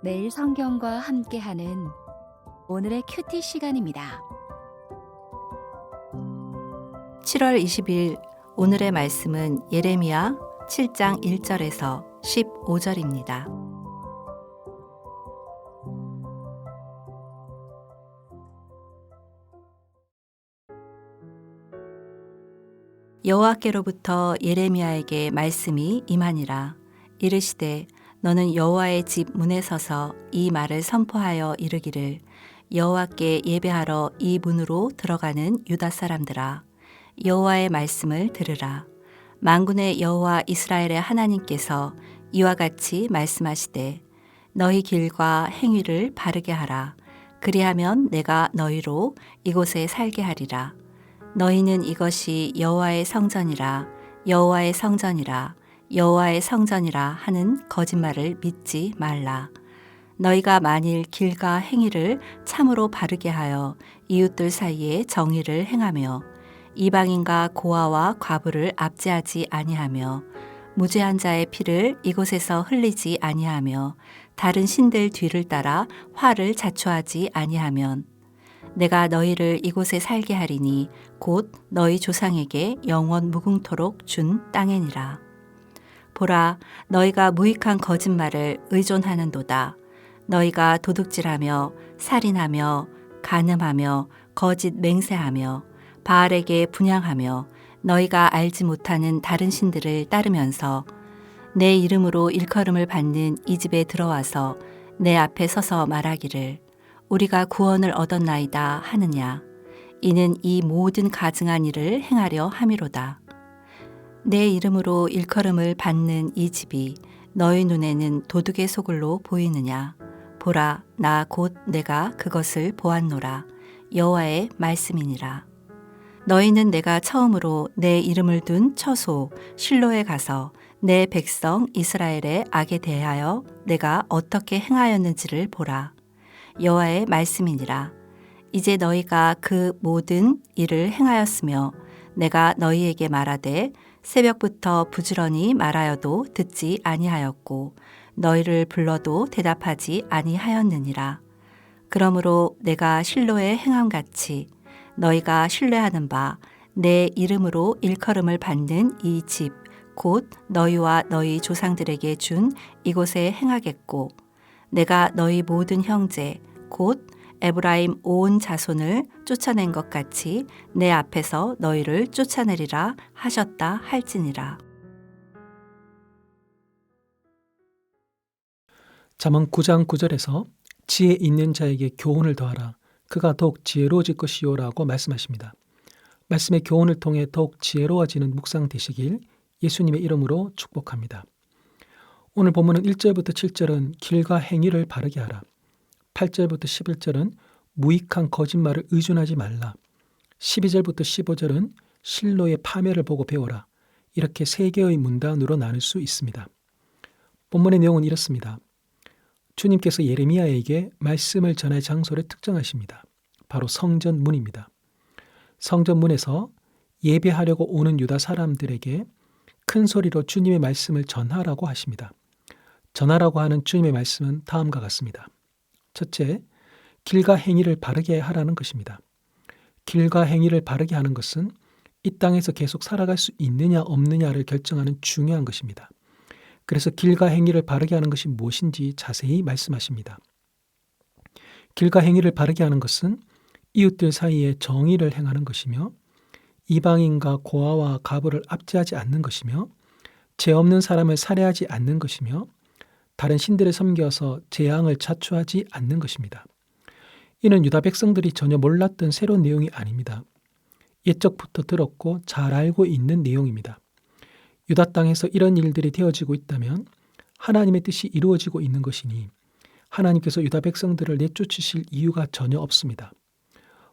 매일 성경과 함께하는 오늘의 큐티 시간입니다. 7월 20일 오늘의 말씀은 예레미야 7장 1절에서 15절입니다. 여호와께로부터 예레미야에게 말씀이 임하니라. 이르시되 너는 여호와의 집 문에 서서 이 말을 선포하여 이르기를 여호와께 예배하러 이 문으로 들어가는 유다 사람들아 여호와의 말씀을 들으라. 만군의 여호와 이스라엘의 하나님께서 이와 같이 말씀하시되 너희 길과 행위를 바르게 하라. 그리하면 내가 너희로 이곳에 살게 하리라. 너희는 이것이 여호와의 성전이라 여호와의 성전이라 여호와의 성전이라 하는 거짓말을 믿지 말라. 너희가 만일 길과 행위를 참으로 바르게 하여 이웃들 사이에 정의를 행하며 이방인과 고아와 과부를 압제하지 아니하며 무죄한 자의 피를 이곳에서 흘리지 아니하며 다른 신들 뒤를 따라 화를 자초하지 아니하면 내가 너희를 이곳에 살게 하리니 곧 너희 조상에게 영원 무궁토록 준 땅이니라. 보라, 너희가 무익한 거짓말을 의존하는도다. 너희가 도둑질하며 살인하며 간음하며 거짓 맹세하며 바알에게 분향하며 너희가 알지 못하는 다른 신들을 따르면서 내 이름으로 일컬음을 받는 이 집에 들어와서 내 앞에 서서 말하기를 우리가 구원을 얻었나이다 하느냐. 이는 이 모든 가증한 일을 행하려 함이로다. 내 이름으로 일컬음을 받는 이 집이 너희 눈에는 도둑의 소굴로 보이느냐. 보라, 나 곧 내가 그것을 보았노라. 여호와의 말씀이니라. 너희는 내가 처음으로 내 이름을 둔 처소 실로에 가서 내 백성 이스라엘의 악에 대하여 내가 어떻게 행하였는지를 보라. 여호와의 말씀이니라. 이제 너희가 그 모든 일을 행하였으며 내가 너희에게 말하되 새벽부터 부지런히 말하여도 듣지 아니하였고 너희를 불러도 대답하지 아니하였느니라. 그러므로 내가 실로에 행함같이 너희가 신뢰하는 바 내 이름으로 일컬음을 받는 이 집 곧 너희와 너희 조상들에게 준 이곳에 행하겠고 내가 너희 모든 형제 곧 에브라임 온 자손을 쫓아낸 것 같이 내 앞에서 너희를 쫓아내리라 하셨다 할지니라. 잠언 9장 9절에서 지혜 있는 자에게 교훈을 더하라. 그가 더욱 지혜로워질 것이요라고 말씀하십니다. 말씀의 교훈을 통해 더욱 지혜로워지는 묵상 되시길 예수님의 이름으로 축복합니다. 오늘 본문은 1절부터 7절은 길과 행위를 바르게 하라. 8절부터 11절은 무익한 거짓말을 의존하지 말라. 12절부터 15절은 실로의 파멸을 보고 배워라. 이렇게 세 개의 문단으로 나눌 수 있습니다. 본문의 내용은 이렇습니다. 주님께서 예레미야에게 말씀을 전할 장소를 특정하십니다. 바로 성전문입니다. 성전문에서 예배하려고 오는 유다 사람들에게 큰 소리로 주님의 말씀을 전하라고 하십니다. 전하라고 하는 주님의 말씀은 다음과 같습니다. 첫째, 길과 행위를 바르게 하라는 것입니다. 길과 행위를 바르게 하는 것은 이 땅에서 계속 살아갈 수 있느냐 없느냐를 결정하는 중요한 것입니다. 그래서 길과 행위를 바르게 하는 것이 무엇인지 자세히 말씀하십니다. 길과 행위를 바르게 하는 것은 이웃들 사이에 정의를 행하는 것이며 이방인과 고아와 과부를 압제하지 않는 것이며 죄 없는 사람을 살해하지 않는 것이며 다른 신들을 섬겨서 재앙을 자초하지 않는 것입니다. 이는 유다 백성들이 전혀 몰랐던 새로운 내용이 아닙니다. 옛적부터 들었고 잘 알고 있는 내용입니다. 유다 땅에서 이런 일들이 되어지고 있다면 하나님의 뜻이 이루어지고 있는 것이니 하나님께서 유다 백성들을 내쫓으실 이유가 전혀 없습니다.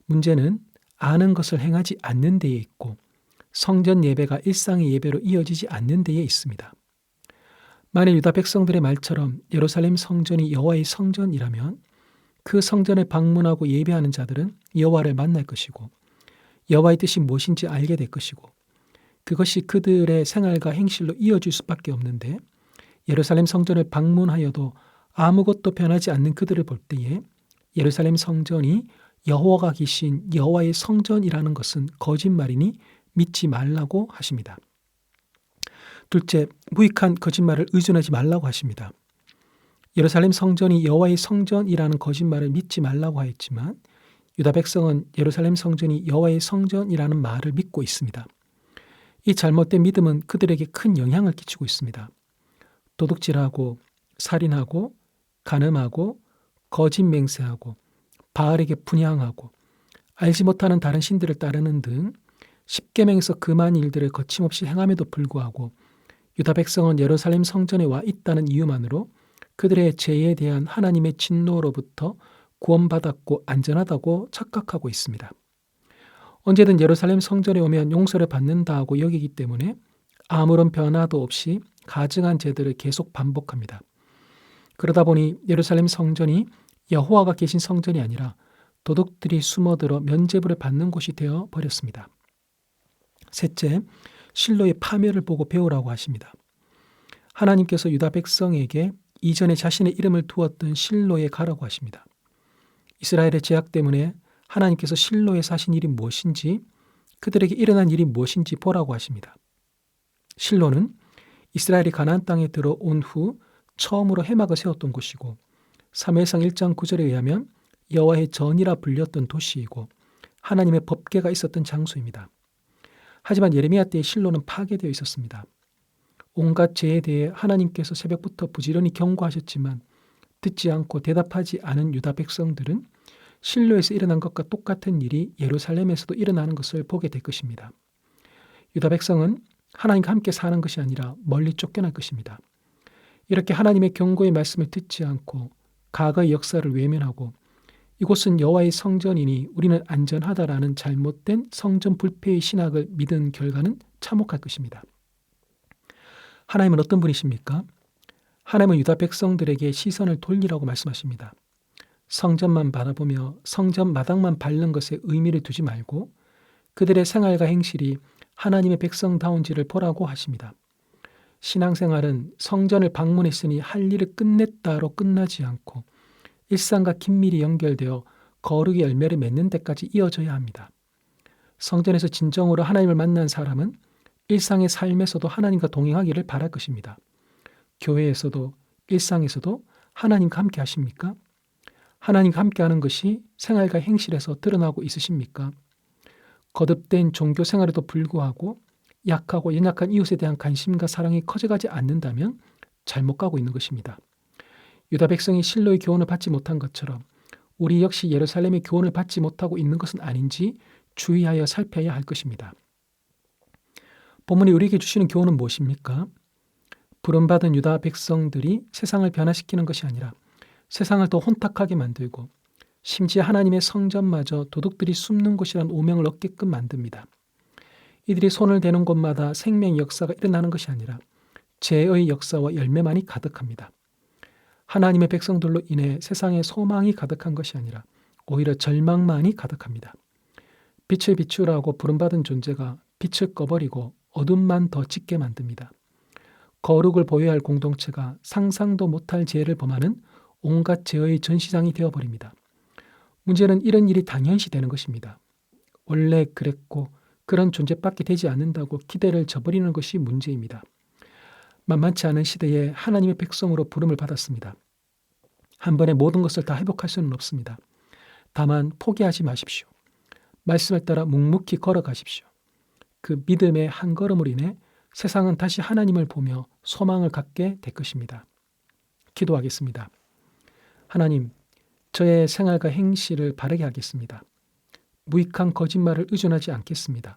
문제는 아는 것을 행하지 않는 데에 있고 성전 예배가 일상의 예배로 이어지지 않는 데에 있습니다. 만일 유다 백성들의 말처럼 예루살렘 성전이 여호와의 성전이라면 그 성전을 방문하고 예배하는 자들은 여호와를 만날 것이고 여호와의 뜻이 무엇인지 알게 될 것이고 그것이 그들의 생활과 행실로 이어질 수밖에 없는데 예루살렘 성전을 방문하여도 아무것도 변하지 않는 그들을 볼 때에 예루살렘 성전이 여호와가 계신 여호와의 성전이라는 것은 거짓말이니 믿지 말라고 하십니다. 둘째, 무익한 거짓말을 의존하지 말라고 하십니다. 예루살렘 성전이 여호와의 성전이라는 거짓말을 믿지 말라고 하였지만 유다 백성은 예루살렘 성전이 여호와의 성전이라는 말을 믿고 있습니다. 이 잘못된 믿음은 그들에게 큰 영향을 끼치고 있습니다. 도둑질하고 살인하고 간음하고 거짓 맹세하고 바알에게 분향하고 알지 못하는 다른 신들을 따르는 등 십계명에서 금한 일들을 거침없이 행함에도 불구하고 유다 백성은 예루살렘 성전에 와 있다는 이유만으로 그들의 죄에 대한 하나님의 진노로부터 구원받았고 안전하다고 착각하고 있습니다. 언제든 예루살렘 성전에 오면 용서를 받는다고 여기기 때문에 아무런 변화도 없이 가증한 죄들을 계속 반복합니다. 그러다 보니 예루살렘 성전이 여호와가 계신 성전이 아니라 도둑들이 숨어들어 면죄부를 받는 곳이 되어 버렸습니다. 셋째, 실로의 파멸을 보고 배우라고 하십니다. 하나님께서 유다 백성에게 이전에 자신의 이름을 두었던 실로에 가라고 하십니다. 이스라엘의 죄악 때문에 하나님께서 실로에 사신 일이 무엇인지, 그들에게 일어난 일이 무엇인지 보라고 하십니다. 실로는 이스라엘이 가나안 땅에 들어온 후 처음으로 회막을 세웠던 곳이고 사무엘상 1장 9절에 의하면 여호와의 전이라 불렸던 도시이고 하나님의 법궤가 있었던 장소입니다. 하지만 예레미야 때의 실로는 파괴되어 있었습니다. 온갖 죄에 대해 하나님께서 새벽부터 부지런히 경고하셨지만 듣지 않고 대답하지 않은 유다 백성들은 실로에서 일어난 것과 똑같은 일이 예루살렘에서도 일어나는 것을 보게 될 것입니다. 유다 백성은 하나님과 함께 사는 것이 아니라 멀리 쫓겨날 것입니다. 이렇게 하나님의 경고의 말씀을 듣지 않고 과거의 역사를 외면하고 이곳은 여호와의 성전이니 우리는 안전하다라는 잘못된 성전 불패의 신학을 믿은 결과는 참혹할 것입니다. 하나님은 어떤 분이십니까? 하나님은 유다 백성들에게 시선을 돌리라고 말씀하십니다. 성전만 바라보며 성전 마당만 밟는 것에 의미를 두지 말고 그들의 생활과 행실이 하나님의 백성다운지를 보라고 하십니다. 신앙생활은 성전을 방문했으니 할 일을 끝냈다로 끝나지 않고 일상과 긴밀히 연결되어 거룩의 열매를 맺는 데까지 이어져야 합니다. 성전에서 진정으로 하나님을 만난 사람은 일상의 삶에서도 하나님과 동행하기를 바랄 것입니다. 교회에서도 일상에서도 하나님과 함께 하십니까? 하나님과 함께 하는 것이 생활과 행실에서 드러나고 있으십니까? 거듭된 종교 생활에도 불구하고 약하고 연약한 이웃에 대한 관심과 사랑이 커져가지 않는다면 잘못 가고 있는 것입니다. 유다 백성이 실로의 교훈을 받지 못한 것처럼 우리 역시 예루살렘의 교훈을 받지 못하고 있는 것은 아닌지 주의하여 살펴야 할 것입니다. 본문이 우리에게 주시는 교훈은 무엇입니까? 부름받은 유다 백성들이 세상을 변화시키는 것이 아니라 세상을 더 혼탁하게 만들고 심지어 하나님의 성전마저 도둑들이 숨는 곳이라는 오명을 얻게끔 만듭니다. 이들이 손을 대는 곳마다 생명 역사가 일어나는 것이 아니라 죄의 역사와 열매만이 가득합니다. 하나님의 백성들로 인해 세상에 소망이 가득한 것이 아니라 오히려 절망만이 가득합니다. 빛을 비추라고 부름받은 존재가 빛을 꺼버리고 어둠만 더 짙게 만듭니다. 거룩을 보여야 할 공동체가 상상도 못할 죄를 범하는 온갖 죄의 전시장이 되어버립니다. 문제는 이런 일이 당연시 되는 것입니다. 원래 그랬고 그런 존재밖에 되지 않는다고 기대를 저버리는 것이 문제입니다. 만만치 않은 시대에 하나님의 백성으로 부름을 받았습니다. 한 번에 모든 것을 다 회복할 수는 없습니다. 다만 포기하지 마십시오. 말씀을 따라 묵묵히 걸어가십시오. 그 믿음의 한 걸음으로 인해 세상은 다시 하나님을 보며 소망을 갖게 될 것입니다. 기도하겠습니다. 하나님, 저의 생활과 행실을 바르게 하겠습니다. 무익한 거짓말을 의존하지 않겠습니다.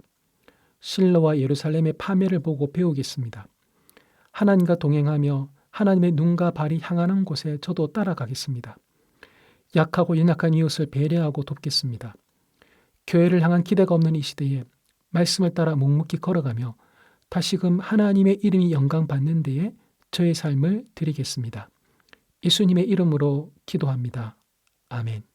실로와 예루살렘의 파멸을 보고 배우겠습니다. 하나님과 동행하며 하나님의 눈과 발이 향하는 곳에 저도 따라가겠습니다. 약하고 연약한 이웃을 배려하고 돕겠습니다. 교회를 향한 기대가 없는 이 시대에 말씀을 따라 묵묵히 걸어가며 다시금 하나님의 이름이 영광 받는 데에 저의 삶을 드리겠습니다. 예수님의 이름으로 기도합니다. 아멘.